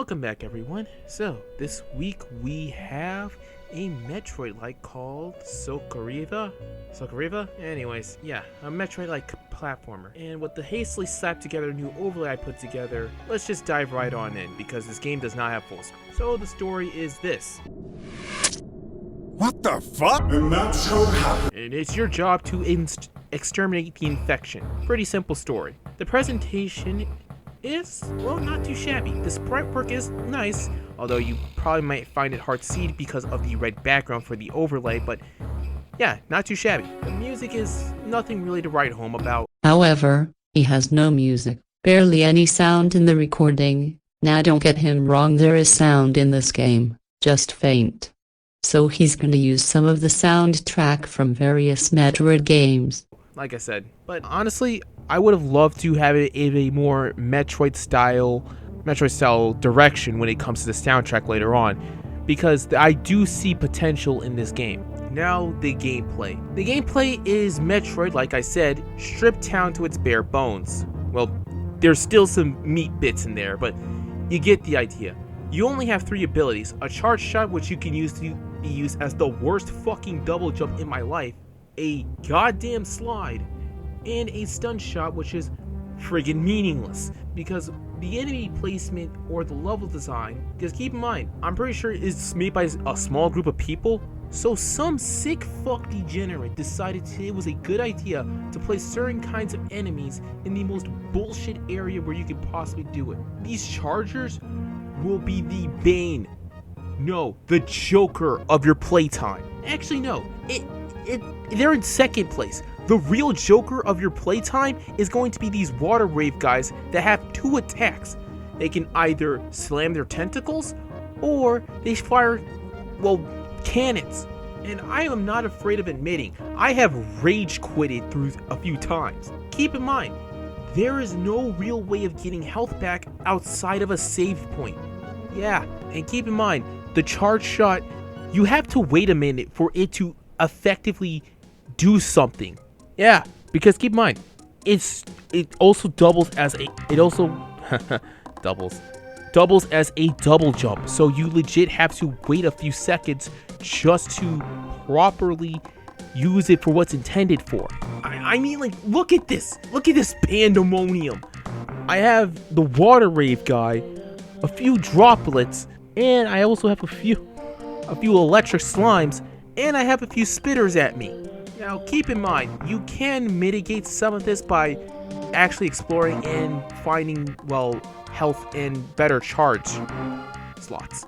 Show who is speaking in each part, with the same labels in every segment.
Speaker 1: Welcome back, everyone. So, this week we have a Metroid-like called Soakraiva? Anyways, yeah, a Metroid-like platformer. And with the hastily slapped together new overlay I put together, let's just dive right on in, because this game does not have full screen. So the story is this.
Speaker 2: What the fuck? And that's how it happened.
Speaker 1: And it's your job to exterminate the infection. Pretty simple story. The presentation is, well, not too shabby. The sprite work is nice, although you probably might find it hard to see because of the red background for the overlay, but yeah, not too shabby. The music is nothing really to write home about.
Speaker 3: However, he has no music, barely any sound in the recording. Now don't get him wrong, there is sound in this game, just faint. So he's gonna use some of the soundtrack from various Metroid games.
Speaker 1: Like I said, but honestly, I would have loved to have it in a more Metroid style direction when it comes to the soundtrack later on, because I do see potential in this game. Now, the gameplay. The gameplay is Metroid, like I said, stripped down to its bare bones. Well, there's still some meat bits in there, but you get the idea. You only have 3 abilities: a charge shot, which you can use to be used as the worst fucking double jump in my life, a goddamn slide, and a stun shot, which is friggin' meaningless because the enemy placement or the level design, because keep in mind, I'm pretty sure it's made by a small group of people, so some sick fuck degenerate decided it was a good idea to place certain kinds of enemies in the most bullshit area where you could possibly do it. These chargers will be the bane, no, the Joker of your playtime. Actually, no, they're in second place. The real Joker of your playtime is going to be these water wave guys that have 2 attacks. They can either slam their tentacles or they fire, well, cannons. And I am not afraid of admitting I have rage quitted through a few times. Keep in mind, there is no real way of getting health back outside of a save point. Yeah, and keep in mind, the charge shot, you have to wait a minute for it to effectively do something. Yeah, because keep in mind, it also doubles as a doubles as a double jump. So you legit have to wait a few seconds just to properly use it for what's intended for. I mean, like, look at this pandemonium. I have the water wave guy, a few droplets, and I also have a few electric slimes, and I have a few spitters at me. Now, keep in mind, you can mitigate some of this by actually exploring and finding, well, health and better charge slots.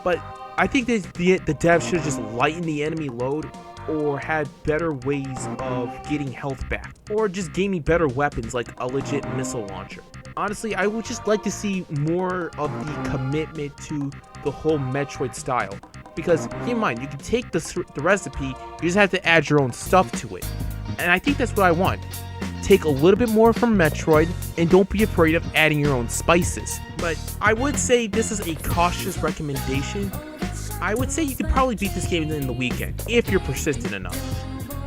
Speaker 1: But I think that the devs should have just lightened the enemy load or had better ways of getting health back, or just gave me better weapons like a legit missile launcher. Honestly, I would just like to see more of the commitment to the whole Metroid style. Because keep in mind, you can take the recipe, you just have to add your own stuff to it. And I think that's what I want. Take a little bit more from Metroid, and don't be afraid of adding your own spices. But I would say this is a cautious recommendation. I would say you could probably beat this game in the weekend, if you're persistent enough.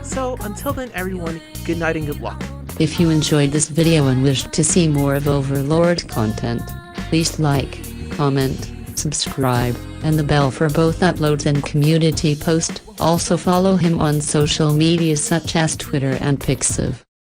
Speaker 1: So until then, everyone, good night and good luck.
Speaker 3: If you enjoyed this video and wish to see more of Overlord content, please like, comment, subscribe, and the bell for both uploads and community post. Also follow him on social media such as Twitter and Pixiv.